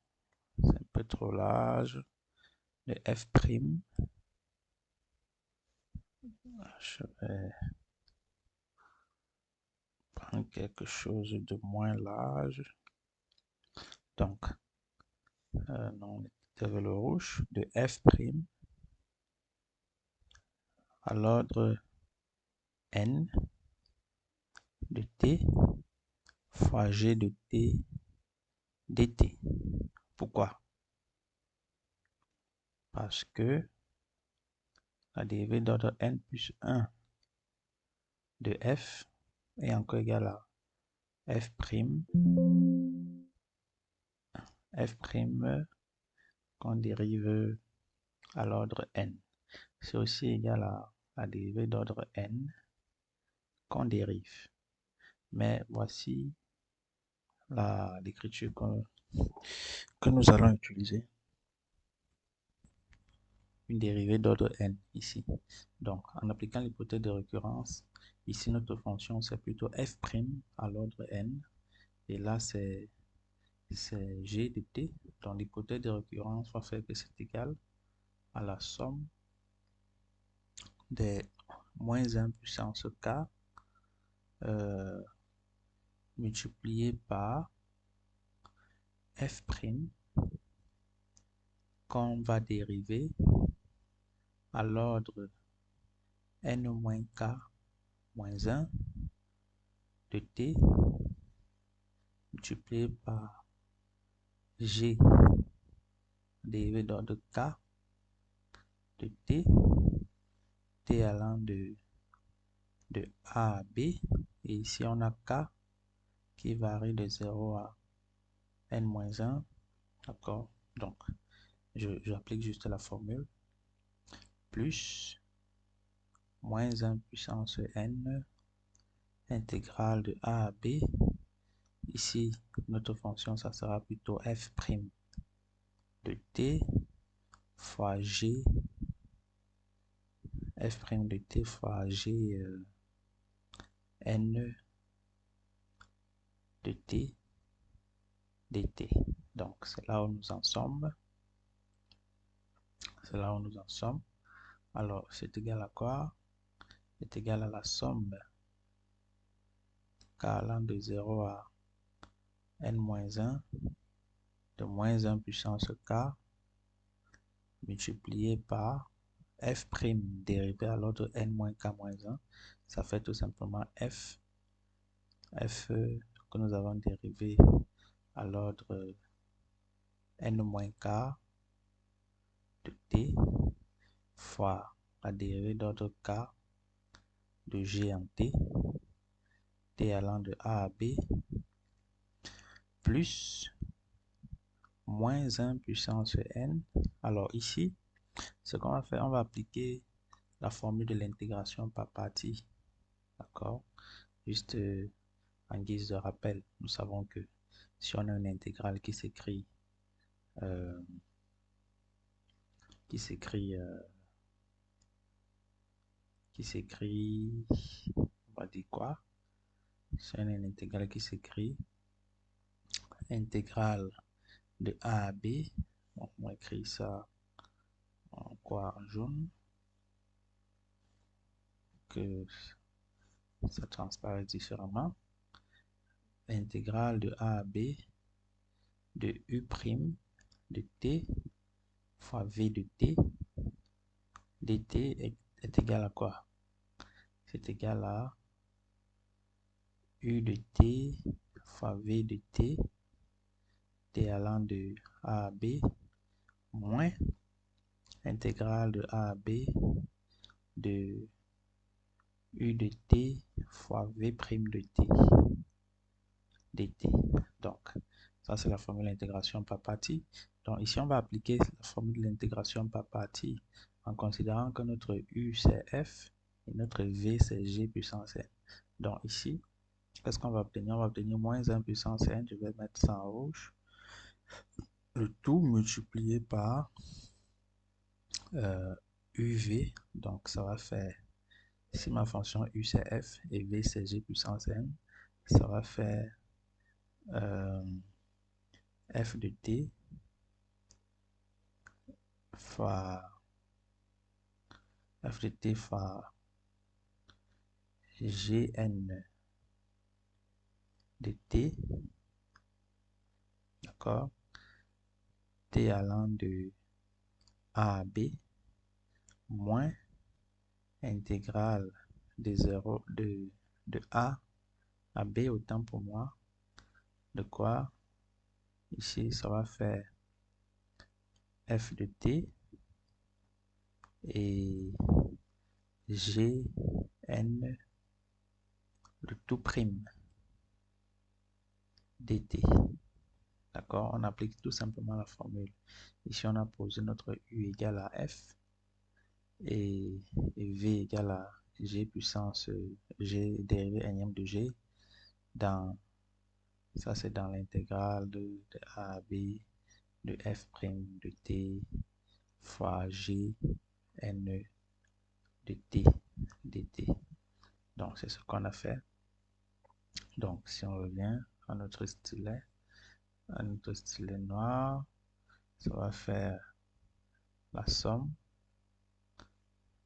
c'est un peu trop large, de f'. Je vais prendre quelque chose de moins large. Donc, non, c'était le rouge, de f' à l'ordre n de t fois g de t dt. Pourquoi? Parce que la dérivée d'ordre n plus 1 de f est encore égale à f' qu'on dérive à l'ordre n. C'est aussi égal à la dérivée d'ordre n qu'on dérive. Mais voici l'écriture que nous allons utiliser. Une dérivée d'ordre n ici. Donc, en appliquant l'hypothèse de récurrence, ici notre fonction c'est plutôt f' à l'ordre n. Et là c'est g de t. Donc, l'hypothèse de récurrence va faire que c'est égal à la somme des moins 1 puissance k multiplié par f' qu'on va dériver à l'ordre n-k-1 de t multiplié par g dérivé d'ordre k de t allant de A à B, et ici on a k qui varie de 0 à n-1, d'accord? Donc, j'applique juste la formule, plus moins 1 puissance n intégrale de A à B. Ici, notre fonction, ça sera plutôt f' de t fois g, f' de t fois g n de t dt. Donc, c'est là où nous en sommes. C'est là où nous en sommes. Alors, c'est égal à quoi? C'est égal à la somme k allant de 0 à n-1 de moins 1 puissance k multiplié par f' dérivé à l'ordre n-k-1. Ça fait tout simplement f que nous avons dérivé à l'ordre n-k de t fois la dérivée d'ordre k de g en t allant de A à B, plus moins 1 puissance n. Alors ici, ce qu'on va faire, on va appliquer la formule de l'intégration par partie. D'accord? Juste en guise de rappel, nous savons que si on a une intégrale qui s'écrit on va dire quoi? Si on a une intégrale qui s'écrit intégrale de A à B, on va écrire ça en quoi? En jaune, que ça transparaît différemment. Intégrale de A à B de U' de t fois V de t dt est égal à quoi? C'est égal à U de t fois V de t allant de A à B moins intégrale de A à B de U de t fois V' de t dt. Donc, ça c'est la formule d'intégration par partie. Donc ici, on va appliquer la formule de l'intégration par partie en considérant que notre U c'est f et notre V c'est g puissance n. Donc ici, qu'est-ce qu'on va obtenir? On va obtenir moins 1 puissance n, je vais mettre ça en rouge. Le tout multiplié par UV, donc ça va faire, si ma fonction U c'est f et V c'est g puissance n, ça va faire f de t fois gn de t, d'accord, t allant de A à B, moins intégrale de 0 de A à B, autant pour moi, de quoi ici ça va faire f de t et gn de tout prime dt. D'accord, on applique tout simplement la formule. Ici on a posé notre u égale à f et v égale à g puissance g dérivé énième de g dans, ça c'est dans l'intégrale de A à B de f' de t fois g n de t dt. Donc c'est ce qu'on a fait. Donc si on revient à notre stylet noir, ça va faire la somme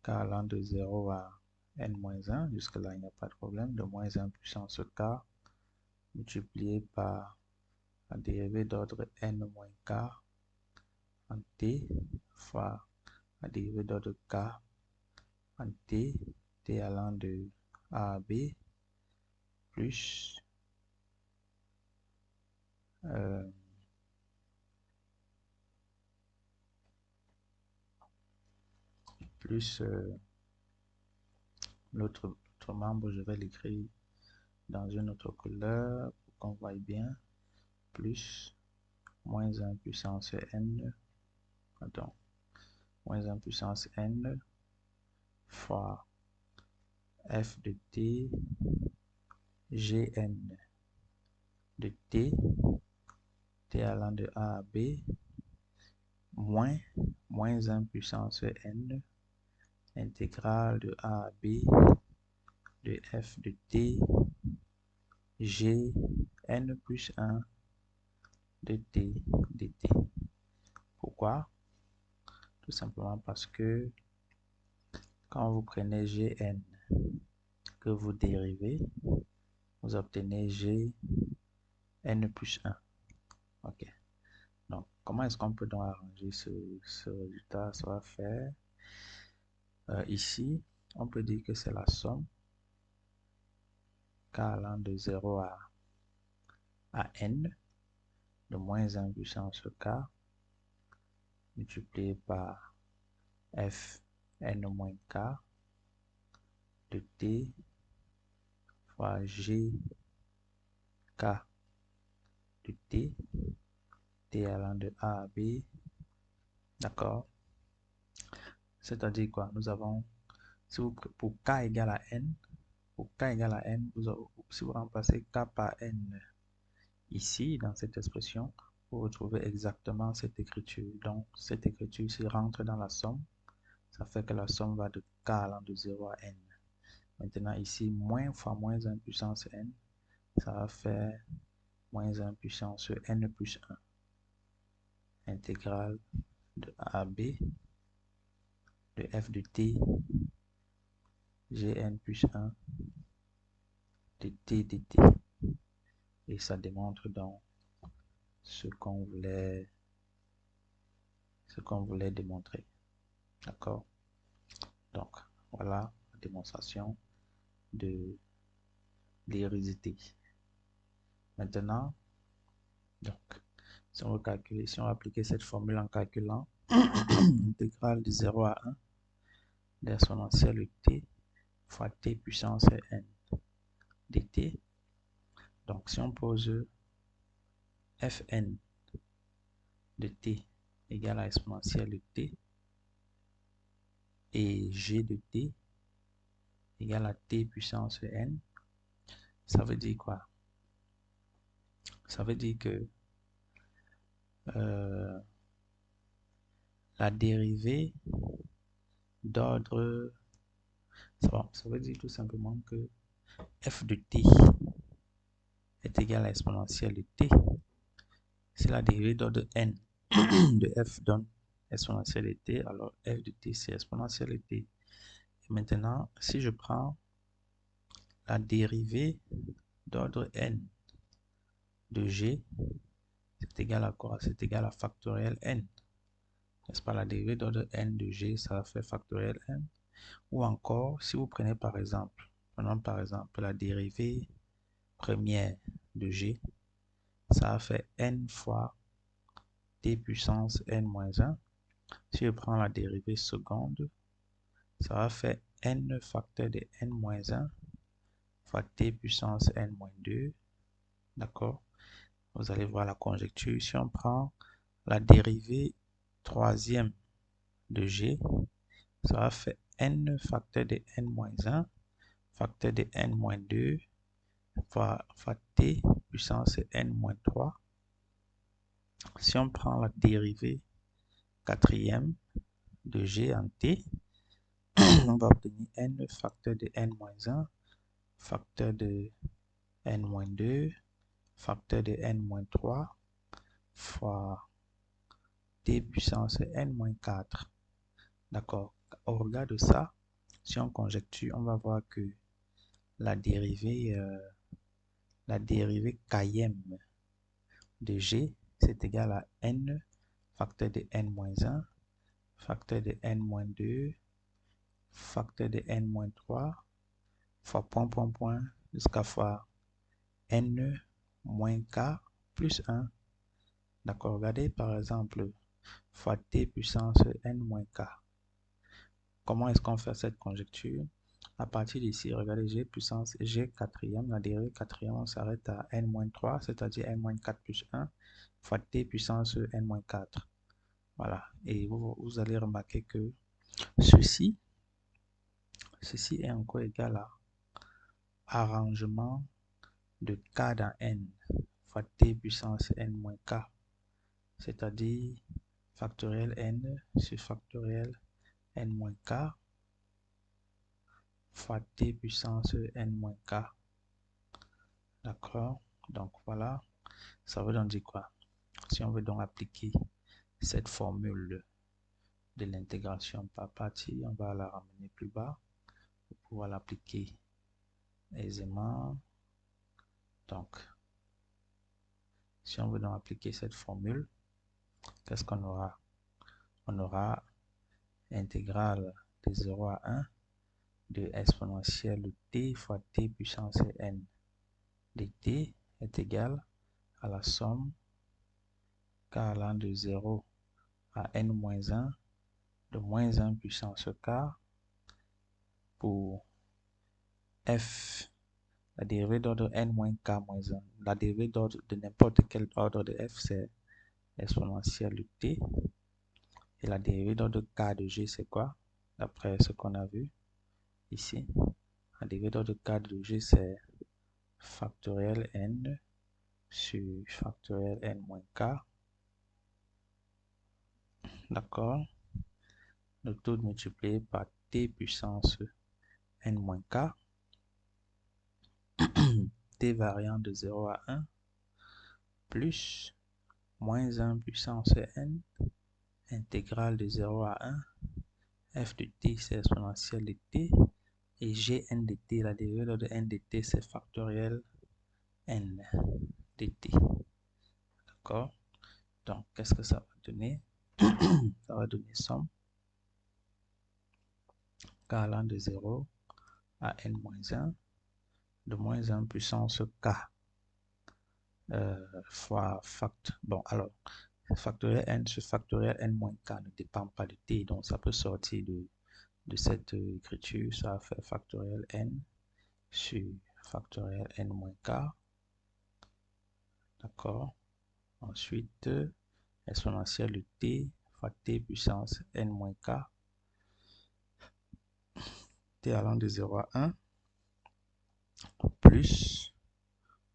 k allant de 0 à n-1, jusque là il n'y a pas de problème, de moins 1 puissance k multiplié par la dérivée d'ordre n moins k en t fois la dérivée d'ordre k en t allant de a à b plus l'autre membre, je vais l'écrire dans une autre couleur pour qu'on voie bien, plus moins 1 puissance n, pardon, moins 1 puissance n fois f de t gn de t allant de a à b moins 1 puissance n intégrale de a à b de f de t g n plus 1 de t dt. Pourquoi? Tout simplement parce que quand vous prenez gn que vous dérivez, vous obtenez gn plus 1. Ok. Donc, comment est-ce qu'on peut donc arranger ce résultat? Ça va faire ici, on peut dire que c'est la somme k allant de 0 à n de moins 1 puissance k multiplié par f n moins k de t fois g k de t allant de a à b, d'accord? C'est-à-dire quoi? Nous avons, si vous, pour k égale à n, si vous remplacez k par n ici, dans cette expression, vous retrouvez exactement cette écriture. Donc, cette écriture ici rentre dans la somme. Ça fait que la somme va de k allant de 0 à n. Maintenant, ici, moins fois moins 1 puissance n, ça va faire moins 1 puissance n plus 1. Intégrale de a à b de f de t gn plus 1 de t dt. Et ça démontre donc ce qu'on voulait démontrer. D'accord? Donc, voilà la démonstration de l'hérédité. Maintenant, donc, si on veut calculer, si on va appliquer cette formule en calculant l'intégrale de 0 à 1 de l'exponentielle t fois t puissance n dt. Donc, si on pose fn de t égale à exponentielle de t et g de t égale à t puissance n, ça veut dire quoi? Ça veut dire que la dérivée d'ordre, ça veut dire tout simplement que f de t est égal à exponentielle de t. Si la dérivée d'ordre n de f donne exponentielle de t, alors f de t c'est exponentielle de t. Et maintenant, si je prends la dérivée d'ordre n de g, c'est égal à quoi? C'est égal à factoriel n. N'est-ce pas? La dérivée d'ordre n de g, ça va faire factoriel n. Ou encore, si vous prenez par exemple, prenons par exemple la dérivée première de g, ça va faire n fois t puissance n moins 1. Si je prends la dérivée seconde, ça va faire n facteur de n moins 1 fois t puissance n moins 2. D'accord? Vous allez voir la conjecture. Si on prend la dérivée troisième de g, ça va faire n facteur de n moins 1 facteur de n moins 2 fois t puissance n moins 3. Si on prend la dérivée quatrième de g en t, on va obtenir n facteur de n moins 1 facteur de n moins 2 facteur de n moins 3 fois t puissance n moins 4. D'accord? Au regard de ça, si on conjecture, on va voir que la dérivée la dérivée km de g, c'est égal à n facteur de n moins 1, facteur de n moins 2, facteur de n moins 3, fois point, jusqu'à fois n moins k plus 1. D'accord, regardez par exemple, fois t puissance n moins k. Comment est-ce qu'on fait cette conjecture? À partir d'ici, regardez, g puissance g quatrième, la dérivée quatrième, on s'arrête à n moins 3, c'est-à-dire n moins 4 plus 1, fois t puissance n moins 4. Voilà, et vous allez remarquer que ceci est encore égal à arrangement de k dans n fois t puissance n moins k, c'est-à-dire factoriel n sur factoriel n moins k fois t puissance n moins k. D'accord? Donc voilà, ça veut donc dire quoi? Si on veut donc appliquer cette formule de l'intégration par partie, on va la ramener plus bas pour pouvoir l'appliquer aisément. Donc, si on veut donc appliquer cette formule, qu'est-ce qu'on aura? On aura intégrale de 0 à 1 de exponentielle de t fois t puissance n dt est égal à la somme k allant de 0 à n moins 1 de moins 1 puissance k pour f, la dérivée d'ordre n moins k moins 1. La dérivée d'ordre de n'importe quel ordre de f, c'est exponentielle de t. Et la dérivée d'ordre k de g, c'est quoi? D'après ce qu'on a vu ici, la dérivée d'ordre k de g, c'est factoriel n sur factoriel n moins k. D'accord? Le tout multiplié par t puissance n moins k, t variant de 0 à 1, plus moins 1 puissance n, intégrale de 0 à 1, f de t, c'est exponentielle de t, et gn de t, la dérivée de n de t, c'est factoriel n dt. D'accord? Donc, qu'est-ce que ça va donner? Ça va donner somme k allant de 0 à n moins 1 de moins 1 puissance k fois bon, alors, factoriel n sur factoriel n moins k ne dépend pas de t, donc ça peut sortir de cette écriture. Ça va faire factoriel n sur factoriel n moins k. D'accord? Ensuite, exponentielle de t fois t puissance n moins k, t allant de 0 à 1, plus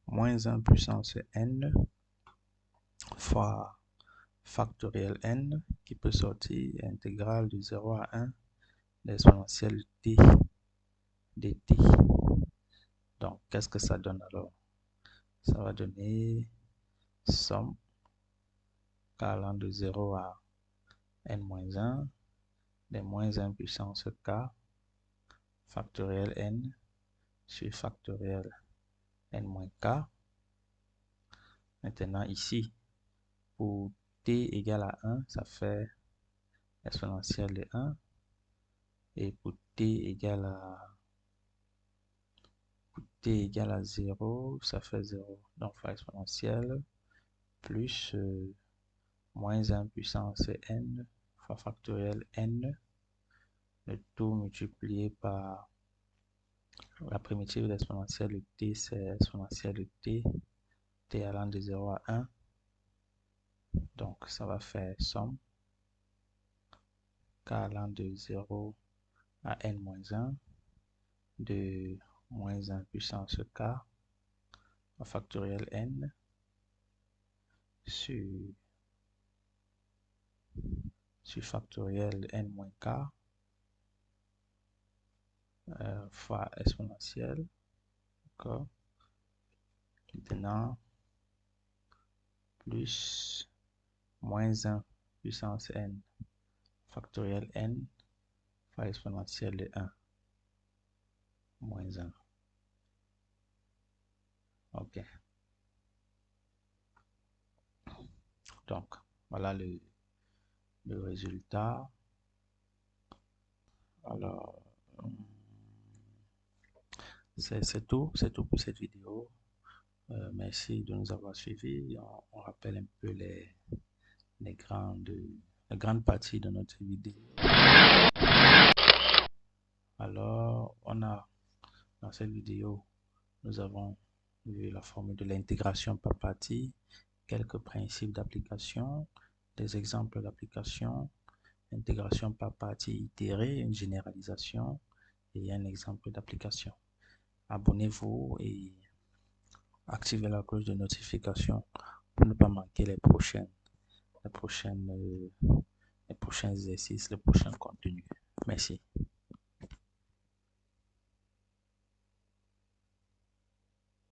moins 1 puissance n fois factoriel n qui peut sortir intégrale de 0 à 1 l'exponentielle de t dt. Donc, qu'est-ce que ça donne alors? Ça va donner somme k allant de 0 à n-1 de moins 1 puissance k factoriel n sur factoriel n-k. Maintenant, ici, pour t égale à 1, ça fait exponentielle de 1. Et pour t égale à 0, ça fait 0. Donc, fois exponentielle plus moins 1 puissance n fois factoriel n, le tout multiplié par la primitive d'exponentielle de t, c'est exponentielle de t allant de 0 à 1. Donc, ça va faire somme k allant de 0 à n-1 de moins 1 puissance k factoriel n sur factoriel n-k fois exponentielle. D'accord? Maintenant, plus moins 1 puissance n factoriel n fois exponentielle de 1 moins 1. OK. Donc, voilà le résultat. Alors, c'est tout pour cette vidéo. Merci de nous avoir suivis. On rappelle un peu les grandes parties de notre vidéo. Alors, dans cette vidéo, nous avons vu la formule de l'intégration par partie, quelques principes d'application, des exemples d'application, intégration par partie itérée, une généralisation et un exemple d'application. Abonnez-vous et activez la cloche de notification pour ne pas manquer les prochains exercices, les prochains contenus. Merci.